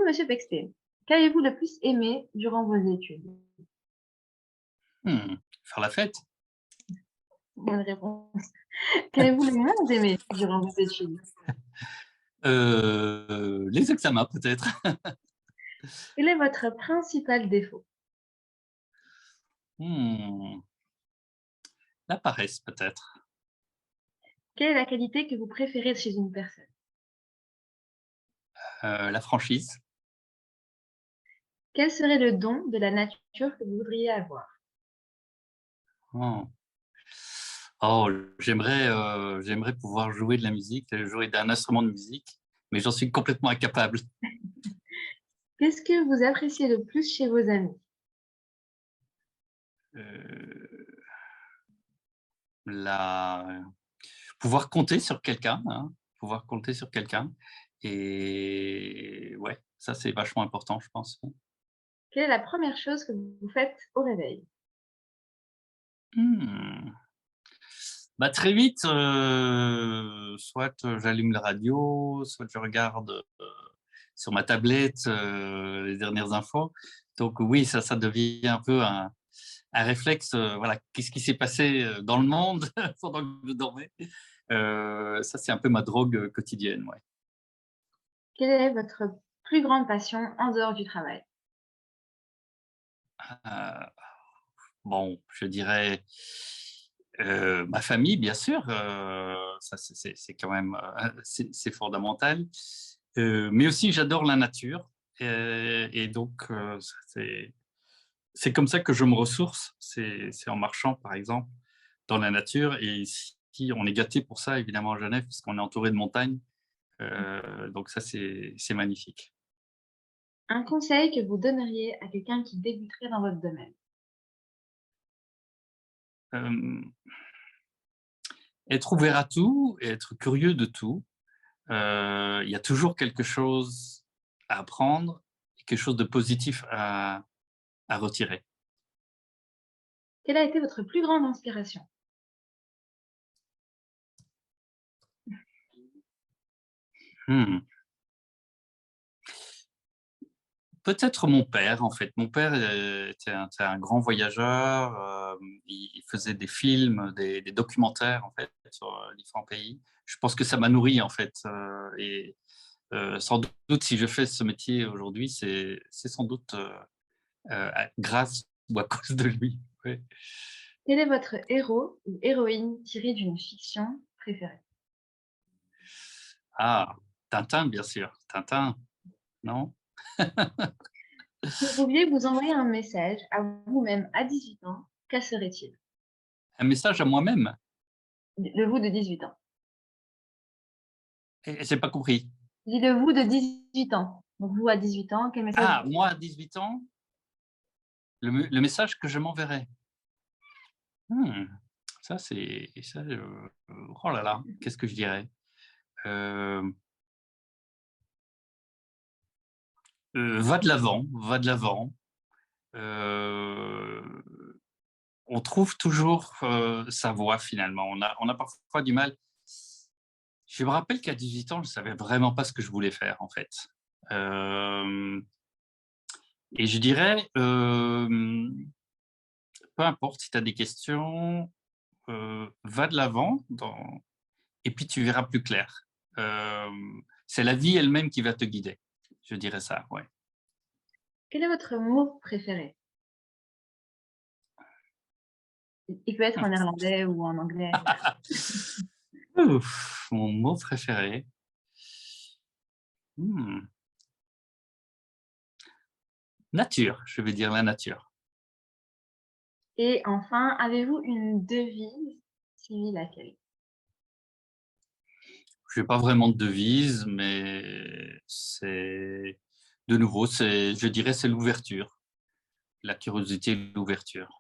Monsieur Pexté, qu'avez-vous le plus aimé durant vos études? Faire la fête. Bonne réponse. Qu'avez-vous le moins aimé durant vos études? Les examens peut-être. Quel est votre principal défaut? Mmh, la paresse peut-être. Quelle est la qualité que vous préférez chez une personne? La franchise. Quel serait le don de la nature que vous voudriez avoir? Oh. Oh, j'aimerais pouvoir jouer de la musique, jouer d'un instrument de musique, mais j'en suis complètement incapable. Qu'est-ce que vous appréciez le plus chez vos amis? Heu, la pouvoir compter sur quelqu'un, hein, pouvoir compter sur quelqu'un et ouais, ça c'est vachement important je pense. Quelle est la première chose que vous faites au réveil? Mmh. Bah, très vite, soit, j'allume la radio, soit je regarde, sur ma tablette, les dernières infos. Donc oui, ça devient un peu un réflexe, voilà. Qu'est-ce qui s'est passé, dans le monde pendant que je dormais? Ça, c'est un peu ma drogue, quotidienne, ouais. Quelle est votre plus grande passion en dehors du travail? Heu, bon, je dirais, ma famille, bien sûr, ça c'est quand même, c'est fondamental. Mais aussi j'adore la nature, et donc ça c'est comme ça que je me ressource. C'est en marchant, par exemple, dans la nature et ici, on est gâté pour ça, évidemment, à Genève, puisqu'on est entouré de montagnes. Donc ça, c'est magnifique. Un conseil que vous donneriez à quelqu'un qui débuterait dans votre domaine? Hem, Être ouvert à tout et être curieux de tout. Il y a toujours quelque chose à apprendre et quelque chose de positif à retirer. Quelle a été votre plus grande inspiration? Mmh. Peut-être mon père, en fait. Mon père, était un grand voyageur, il faisait des films, des documentaires, en fait, sur, différents pays. Je pense que ça m'a nourri, en fait, et sans doute, si je fais ce métier aujourd'hui, c'est sans doute, grâce ou à cause de lui. Ouais. Quel est votre héros ou héroïne tiré d'une fiction préférée? Ah, Tintin, bien sûr. Tintin, non? Si vous pouviez vous envoyer un message à vous-même à 18 ans, quel serait-il? Un message à moi-même? Le vous de 18 ans. J'ai pas compris. Je dis le vous de 18 ans. Donc vous à 18 ans, quel message Ah, moi à 18 ans, le message que je m'enverrais? Mmh, ça, oh là là, qu'est-ce que je dirais? Hem, Va de l'avant, va de l'avant. Heu, on trouve toujours, sa voie finalement. On a parfois du mal. Je me rappelle qu'à 18 ans, je savais vraiment pas ce que je voulais faire en fait. Hem Et je dirais, peu importe si tu as des questions, va de l'avant dans et puis tu verras plus clair. C'est la vie elle-même qui va te guider. Je dirais ça, ouais. Quel est votre mot préféré? Il peut être en néerlandais ou en anglais. Ouf, mon mot préféré? Mmh, nature, je vais dire la nature. Et enfin, avez-vous une devise? Si laquelle? Je n'ai pas vraiment de devise, mais c'est de nouveau, je dirais c'est l'ouverture, la curiosité et l'ouverture.